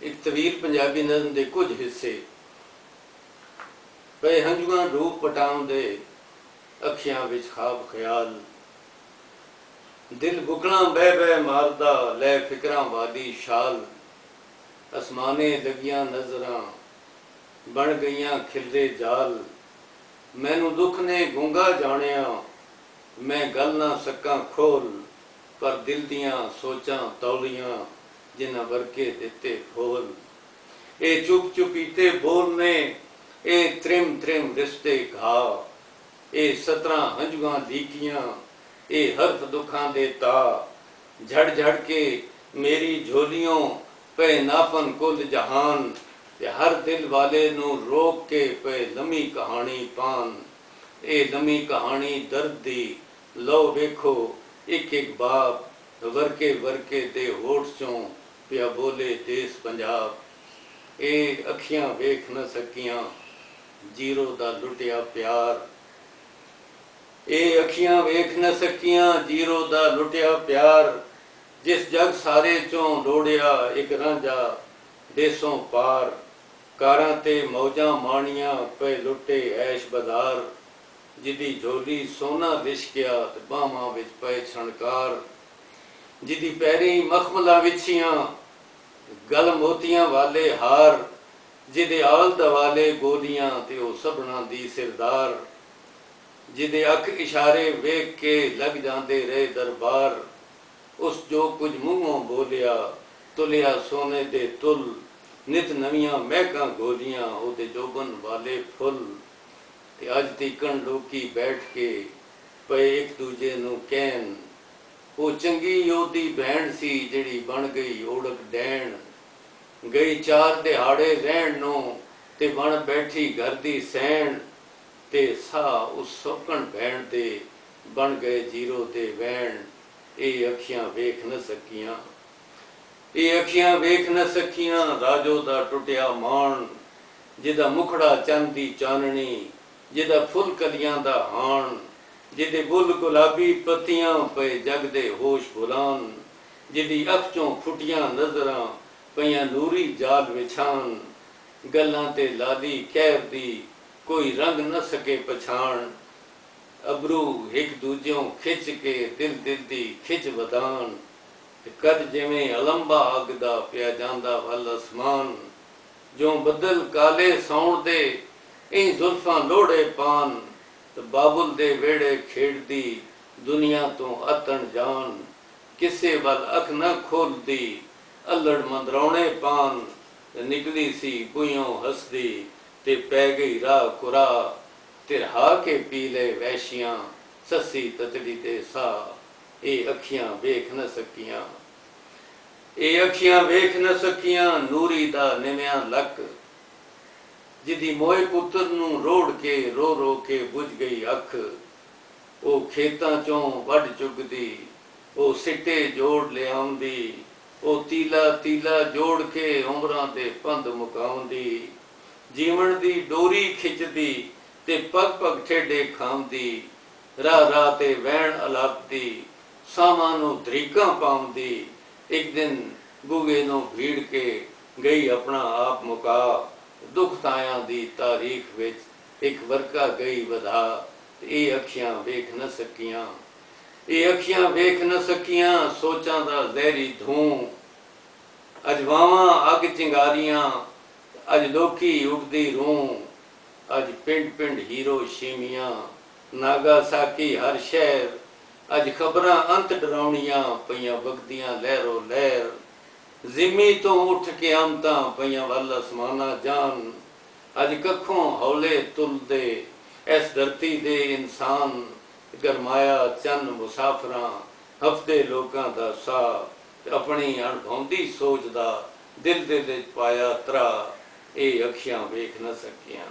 एक तवील पंजाबी नज़म के कुछ हिस्से पे हंजुआ रूप पटाउंदे अखियां विच खाब ख्याल दिल बुकना बह बह मारदा लै फिक्रां वाली शाल आसमाने लगियां नज़रां बन गईयां खिलरे जाल मैनू दुख ने गूंगा जानिया मैं गल ना सकां खोल पर दिल दियां सोचां तौलियां जिन्हां वर्के दिते खोल ए चुप चुपीते बोलने ए त्रिम त्रिम रिश्ते घा ए 17 हंजुआं लीकियां ए हर्फ दुखां दे ता झड़ झड़ के मेरी झोलियों पे नापन कुल जहान ते हर दिल वाले नू रोक के पे लम्मी कहानी पान ए लम्मी कहानी दर्द दी लो वेखो एक एक बाप वर्के वर्के दे होठ चों पिया बोले देश पंजाब ए अखियां वेख न सकियां जीरो दा लुटिया प्यार ए अखियां वेख न सकियां जीरो दा लुटिया प्यार जिस जग सारे चों लोड़िया एक रांझा देसों पार कारां ते मौजां माणियां पे लुटे ऐश बदार जिदी झोली सोना लिशकिया ते बाहां विच पे छणकार जिदी पैरी मखमला विछियां गल मोतियां वाले हार जिदे आल दवाले गोलियां ते ओ सबना दी सिरदार जिदे अख इशारे वेख के लग जांदे रहे दरबार उस जो कुछ मुंहों बोलिया तुलिया सोने दे तुल नित नवियां महकां गोलियां ओदे जोबन वाले फुल ते अज तीकण लोकी बैठ के पे एक दूजे नू कहन ओ चंगी योदी भैण सी जिहड़ी बन गई ओढ़क डैण गई 4 दिहाड़े रहण नू ते बन बैठी घर दी सैण ते सा उस सोकण भैण दे बन गए जीरो दे वैण ए अखियां वेख न सकियां ए अखियां वेख न सकियां राजो दा टुटिया मान जिदा मुखड़ा चंद दी चाननी जिदा फुल कलियां दा हाण जिदे बुल गुलाबी पत्तियां पे जगदे होश बुलान जिदी अख चों फुटियां नजरां पईयां नूरी जाल विछान गल्लां ते लादी कहर दी कोई रंग न सके पछाण अबरू एक दूजियों खिच के दिल दिल दी खिच वधान कद जिवें अलंबा अग दा पिया जांदा वल आसमान जो बदल काले सौण दे इंज जुल्फां लोड़े पान ते बाबुल दे वेड़े खेड़दी दुनिया तो अतन जान किसे वल अख न खोलदी अल्लड़ मंदरौने पान ते निकली सी बुयों हसदी ते पै गई राह कुरा तिरहा के पी ले वैशियां ससी ततड़ी दे सा ए अखियां वेख न सकियां ए अखियां वेख न सकियां नूरी दा निव्यां लक जिदी मोए पुत्र नू रोड़ के रो के बुझ गई अख ओ खेतां चों वड चुगदी ओ सिट्टे जोड़ ले आउंदी ओ तीला तीला जोड़ के उमरां दे पंध मुकाउंदी जीवन दी डोरी खिचदी ते पग पग ठेडे खाउंदी राह राह ते वैण अलापदी सावां नू धरीकां पाउंदी एक दिन बूगे नू भीड़ के गई अपना आप मुका दुख तायां दी तारीख विच एक वर्का गई वधा ए अखियां वेख न सकियां ए अखियां वेख न सकियां सोचां दा जहरी धूं अज वावां अग चिंगारियां अज लोकी उड़दी रूं अज पिंड पिंड हीरो शीमियां नागासाकी हर शहर अज खबरां अंत डराउणियां पईयां वगदियां लहरो लहर जिमी तो उठ के आमतां पईयां वल आसमाना जान अज कखों हौले तुलदे इस धरती दे इंसान गरमाया चंद मुसाफरां हफ्ते लोकां दा सा अपनी अणभौंदी सोच दा दिल दिल पाया त्रा ए अखियां वेख न सकियां।